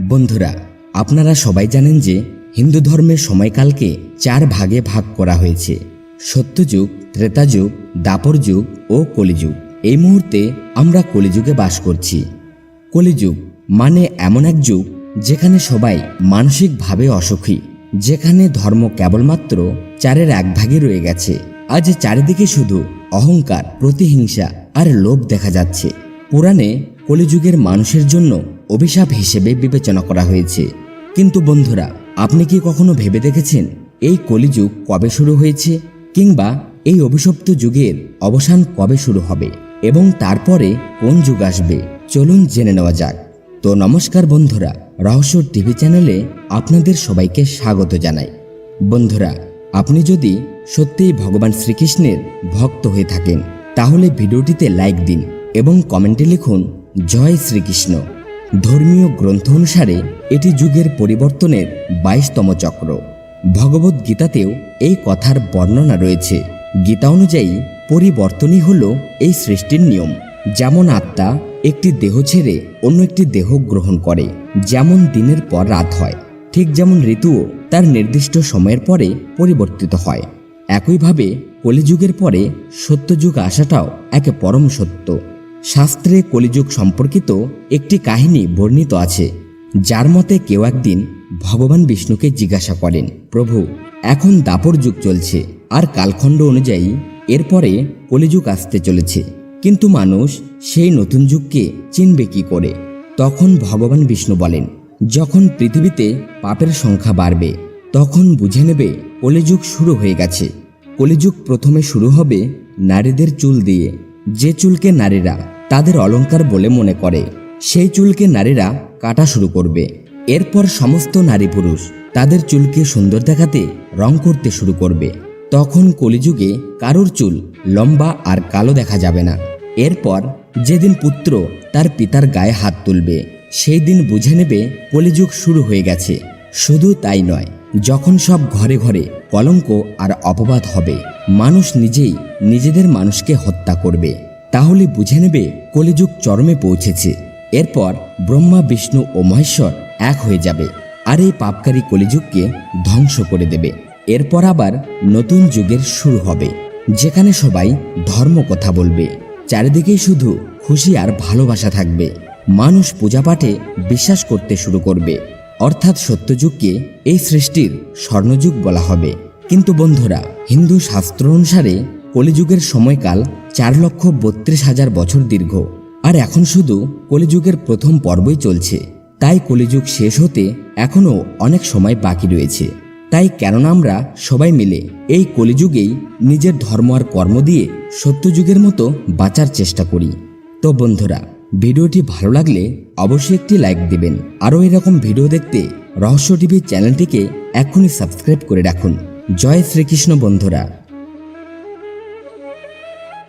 বন্ধুরা, আপনারা সবাই জানেন যে হিন্দু ধর্মের সময়কালকে 4 ভাগে ভাগ করা হয়েছে: সত্যযুগ, ত্রেতাযুগ, দাপর যুগ ও কলিযুগ। এই মুহূর্তে আমরা কলিযুগে বাস করছি। কলিযুগ মানে এমন এক যুগ যেখানে সবাই মানসিকভাবে অসুখী, যেখানে ধর্ম কেবলমাত্র 4-এর 1 ভাগে রয়ে গেছে। আজ চারিদিকে শুধু অহংকার, প্রতিহিংসা আর লোভ দেখা যাচ্ছে। পুরাণে কলিযুগের মানুষের জন্য অভিশাপ হিসেবে বিবেচনা করা হয়েছে। কিন্তু বন্ধুরা, আপনি কি কখনো ভেবে দেখেছেন এই কলিযুগ কবে শুরু হয়েছে, কিংবা এই অভিশপ্ত যুগের অবসান কবে শুরু হবে এবং তারপরে কোন যুগ আসবে? চলুন জেনে নেওয়া যাক। তো নমস্কার বন্ধুরা, রহস্য টিভি চ্যানেলে আপনাদের সবাইকে স্বাগত জানাই। বন্ধুরা, আপনি যদি সত্যিই ভগবান শ্রীকৃষ্ণের ভক্ত হয়ে থাকেন তাহলে ভিডিওটিতে লাইক দিন এবং কমেন্টে লিখুন জয় শ্রীকৃষ্ণ। ধর্মীয় গ্রন্থ অনুসারে এটি যুগের পরিবর্তনের 22তম চক্র। ভগবদ গীতাতেও এই কথার বর্ণনা রয়েছে। গীতা অনুযায়ী পরিবর্তনই হলো এই সৃষ্টির নিয়ম। যেমন আত্মা একটি দেহ ছেড়ে অন্য একটি দেহ গ্রহণ করে, যেমন দিনের পর রাত হয়, ঠিক যেমন ঋতুও তার নির্দিষ্ট সময়ের পরে পরিবর্তিত হয়। একইভাবে কলিযুগের পরে সত্যযুগ আসাটাও এক পরম সত্য। শাস্ত্রে কলিযুগ সম্পর্কিত একটি কাহিনী বর্ণিত আছে, যার মতে কেউ একদিন ভগবান বিষ্ণুকে জিজ্ঞাসা করেন, প্রভু, এখন দাপর যুগ চলছে আর কালখণ্ড অনুযায়ী এরপরে কলিযুগ আসতে চলেছে, কিন্তু মানুষ সেই নতুন যুগকে চিনবে কি করে? তখন ভগবান বিষ্ণু বলেন, যখন পৃথিবীতে পাপের সংখ্যা বাড়বে তখন বুঝে নেবে কলিযুগ শুরু হয়ে গেছে। কলিযুগ প্রথমে শুরু হবে নারীদের চুল দিয়ে। যে চুলকে নারীরা তাদের অলংকার বলে মনে করে, সেই চুলকে নারীরা কাটা শুরু করবে। এরপর সমস্ত নারী পুরুষ তাদের চুলকে সুন্দর দেখাতে রং করতে শুরু করবে। তখন কলিযুগে কারোর চুল লম্বা আর কালো দেখা যাবে না। এরপর যেদিন পুত্র তার পিতার গায়ে হাত তুলবে, সেই দিন বুঝে নেবে কলিযুগ শুরু হয়ে গেছে। শুধু তাই নয়, যখন সব ঘরে ঘরে কলঙ্ক আর অপবাদ হবে, মানুষ নিজেই নিজেদের মানুষকে হত্যা করবে, তাহলে বুঝে নেবে কলিযুগ চরমে পৌঁছেছে। এরপর ব্রহ্মা, বিষ্ণু ও মহেশ্বর এক হয়ে যাবে আর এই পাপকারী কলিযুগকে ধ্বংস করে দেবে। এরপর আবার নতুন যুগের শুরু হবে, যেখানে সবাই ধর্ম কথা বলবে, চারিদিকেই শুধু খুশি আর ভালোবাসা থাকবে। মানুষ পূজাপাঠে বিশ্বাস করতে শুরু করবে, অর্থাৎ সত্যযুগকে এই সৃষ্টির স্বর্ণযুগ বলা হবে। কিন্তু বন্ধুরা, হিন্দু শাস্ত্র অনুসারে কলিযুগের সময়কাল 4,32,000 বছর দীর্ঘ, আর এখন শুধু কলিযুগের প্রথম পর্বই চলছে। তাই কলিযুগ শেষ হতে এখনও অনেক সময় বাকি রয়েছে। তাই কেননা আমরা সবাই মিলে এই কলিযুগেই নিজের ধর্ম আর কর্ম দিয়ে সত্যযুগের মতো বাঁচার চেষ্টা করি। তো বন্ধুরা, ভিডিওটি ভালো লাগলে অবশ্যই একটি লাইক দিবেন। আরও এরকম ভিডিও দেখতে রহস্য টিভি চ্যানেলটিকে এখনই সাবস্ক্রাইব করে রাখুন। জয় শ্রীকৃষ্ণ বন্ধুরা।